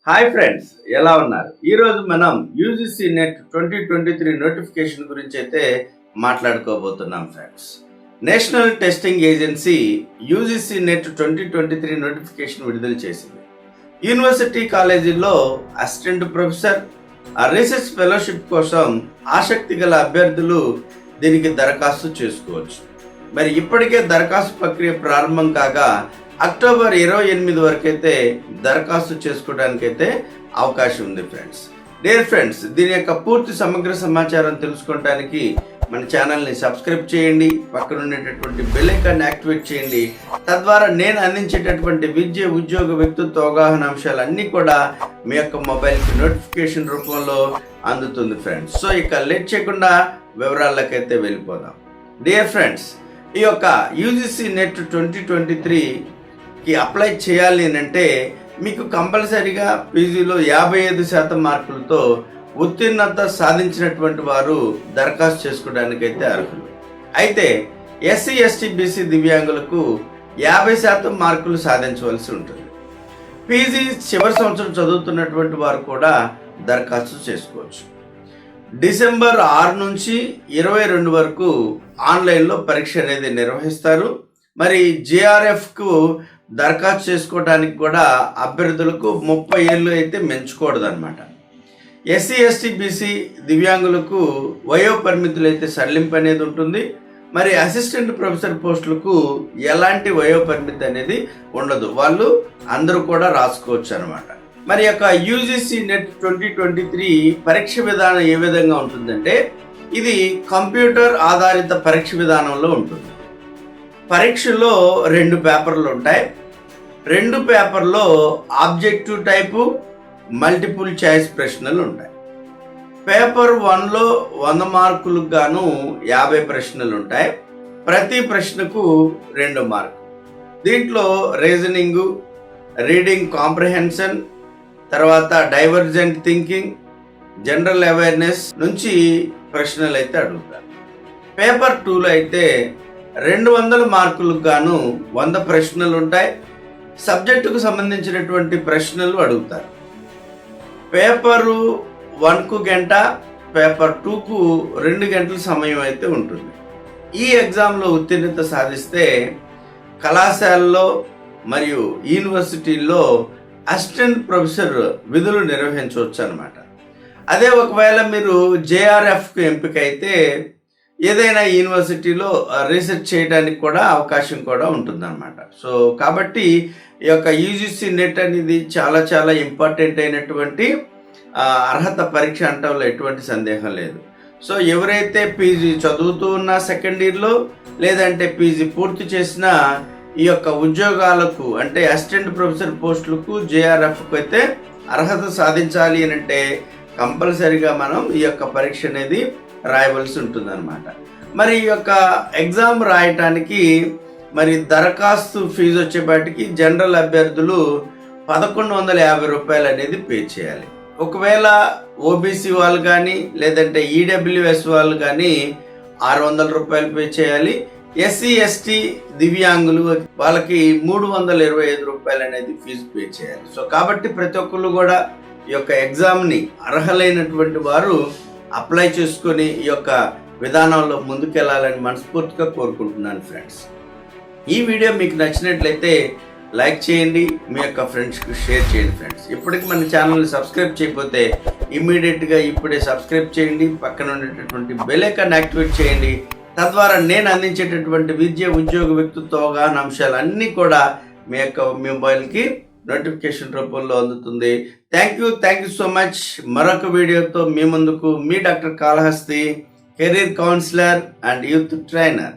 Hi friends, ఎలా ఉన్నారు? ఈరోజు మనం యూజీసీ నెట్ 2023 నోటిఫికేషన్ గురించి అయితే మాట్లాడుకోబోతున్నాం friends. National Testing Agency UGC NET 2023 notification విడుదల చేసింది. యూనివర్సిటీ కాలేజీల్లో అసిస్టెంట్ ప్రొఫెసర్, రీసెర్చ్ ఫెలోషిప్ కోసం ఆసక్తి గల అభ్యర్థులు దీనికి దరఖాస్తు చేసుకోవచ్చు. మరి ఇప్పటికే దరఖాస్తు ప్రక్రియ ప్రారంభం కాగా అక్టోబర్ 28 వరకు అయితే దరఖాస్తు చేసుకోవడానికైతే అవకాశం ఉంది ఫ్రెండ్స్. డియర్ ఫ్రెండ్స్, దీని యొక్క పూర్తి సమగ్ర సమాచారం తెలుసుకోవడానికి మన ఛానల్ని సబ్స్క్రైబ్ చేయండి, పక్కన ఉండేటటువంటి బెల్ ఐకాన్ యాక్టివేట్ చేయండి. తద్వారా నేను అందించేటటువంటి విద్య, ఉద్యోగ, వ్యక్తిత్వ అవగాహన అంశాలన్నీ కూడా మీ యొక్క మొబైల్కి నోటిఫికేషన్ రూపంలో అందుతుంది ఫ్రెండ్స్. సో ఇక లేట్ చేయకుండా వివరాలకైతే వెళ్ళిపోదాం. డియర్ ఫ్రెండ్స్, ఈ యొక్క యూజీసీ నెట్ 2023కి అప్లై చేయాలి అంటే మీకు కంపల్సరీగా పీజీలో 55% మార్కులతో ఉత్తీర్ణత సాధించినటువంటి వారు దరఖాస్తు చేసుకోవడానికైతే అర్హులు. అయితే ఎస్సీ, ఎస్టీ, బీసీ దివ్యాంగులకు 50% మార్కులు సాధించవలసి ఉంటుంది. పీజీ చివరి సంవత్సరం చదువుతున్నటువంటి వారు కూడా దరఖాస్తు చేసుకోవచ్చు. డిసెంబర్ 6 నుంచి 22 వరకు ఆన్లైన్లో పరీక్ష అనేది నిర్వహిస్తారు. మరి జేఆర్ఎఫ్కు దరఖాస్తు చేసుకోవడానికి కూడా అభ్యర్థులకు 30 ఏళ్ళు అయితే మించకూడదు అనమాట. ఎస్సీ, ఎస్టీ, బీసీ దివ్యాంగులకు వయో పరిమితులు అయితే సడలింపు అనేది ఉంటుంది. మరి అసిస్టెంట్ ప్రొఫెసర్ పోస్టులకు ఎలాంటి వయో పరిమితి అనేది ఉండదు, వాళ్ళు అందరూ కూడా రాసుకోవచ్చు అనమాట. మరి యొక్క యూజీసీ నెట్ 2023 పరీక్ష విధానం ఏ విధంగా ఉంటుందంటే ఇది కంప్యూటర్ ఆధారిత పరీక్ష విధానంలో ఉంటుంది. పరీక్షలో 2 పేపర్లు ఉంటాయి. 2 పేపర్లో ఆబ్జెక్టివ్ టైపు, మల్టిపుల్ చాయిస్ ప్రశ్నలు ఉంటాయి. పేపర్ 1లో 100 మార్కులకు గాను 50 ప్రశ్నలు ఉంటాయి. ప్రతి ప్రశ్నకు 2 మార్కులు. దీంట్లో రీజనింగు, రీడింగ్ కాంప్రహెన్షన్, తర్వాత డైవర్జెంట్ థింకింగ్, జనరల్ అవేర్నెస్ నుంచి ప్రశ్నలు అయితే అడుగుతారు. పేపర్ 2లో అయితే 200 మార్కులకు గాను 100 ప్రశ్నలు ఉంటాయి. సబ్జెక్టుకు సంబంధించినటువంటి ప్రశ్నలు అడుగుతారు. పేపరు 1కు గంట, పేపర్ 2కు 2 గంటల సమయం అయితే ఉంటుంది. ఈ ఎగ్జామ్లో ఉత్తీర్ణత సాధిస్తే కళాశాలలో మరియు యూనివర్సిటీల్లో అసిస్టెంట్ ప్రొఫెసర్ విధులు నిర్వహించవచ్చు అనమాట. అదే ఒకవేళ మీరు జేఆర్ఎఫ్కు ఎంపిక అయితే ఏదైనా యూనివర్సిటీలో రీసెర్చ్ చేయడానికి కూడా అవకాశం కూడా ఉంటుందన్నమాట. సో కాబట్టి ఈ యొక్క యూజీసీ నెట్ అనేది చాలా చాలా ఇంపార్టెంట్ అయినటువంటి అర్హత పరీక్ష అంటంలో ఎటువంటి సందేహం లేదు. సో ఎవరైతే పీజీ చదువుతూ ఉన్నా సెకండ్ ఇయర్లో, లేదంటే పీజీ పూర్తి చేసిన ఈ యొక్క ఉద్యోగాలకు అంటే అసిస్టెంట్ ప్రొఫెసర్ పోస్టులకు జేఆర్ఎఫ్కు అయితే అర్హత సాధించాలి అని అంటే కంపల్సరీగా మనం ఈ యొక్క పరీక్ష అనేది రాయవలసి ఉంటుందన్నమాట. మరి ఈ యొక్క ఎగ్జామ్ రాయటానికి మరి దరఖాస్తు ఫీజు వచ్చేపాటికి జనరల్ అభ్యర్థులు 1150 రూపాయలు అనేది పే చేయాలి. ఒకవేళ ఓబీసీ వాళ్ళు కానీ లేదంటే ఈడబ్ల్యూఎస్ వాళ్ళు కానీ 600 రూపాయలు పే చేయాలి. ఎస్సీ, ఎస్టీ దివ్యాంగులు వాళ్ళకి 325 రూపాయలు అనేది ఫీజు పే చేయాలి. సో కాబట్టి ప్రతి ఒక్కళ్ళు కూడా ఈ యొక్క ఎగ్జామ్ని అర్హులైనటువంటి వారు అప్లై చేసుకొని ఈ యొక్క విధానంలో ముందుకెళ్ళాలని మనస్ఫూర్తిగా కోరుకుంటున్నాను ఫ్రెండ్స్. ఈ వీడియో మీకు నచ్చినట్లయితే లైక్ చేయండి, మీ యొక్క ఫ్రెండ్స్కి షేర్ చేయండి ఫ్రెండ్స్. ఇప్పటికి మన ఛానల్ని సబ్స్క్రైబ్ చేయకపోతే ఇమ్మీడియట్గా ఇప్పుడే సబ్స్క్రైబ్ చేయండి, పక్కన ఉండేటటువంటి బెల్ ఐకాన్ యాక్టివేట్ చేయండి. తద్వారా నేను అందించేటటువంటి విద్య, ఉద్యోగ, వ్యక్తిత్వ అవగాహన అంశాలు అన్నీ కూడా మీ యొక్క మొబైల్కి నోటిఫికేషన్ రూపంలో అందుతుంది. Thank you so much. మరొక వీడియోతో మీ ముందుకు మీ doctor Kalahasti, career counsellor and youth trainer.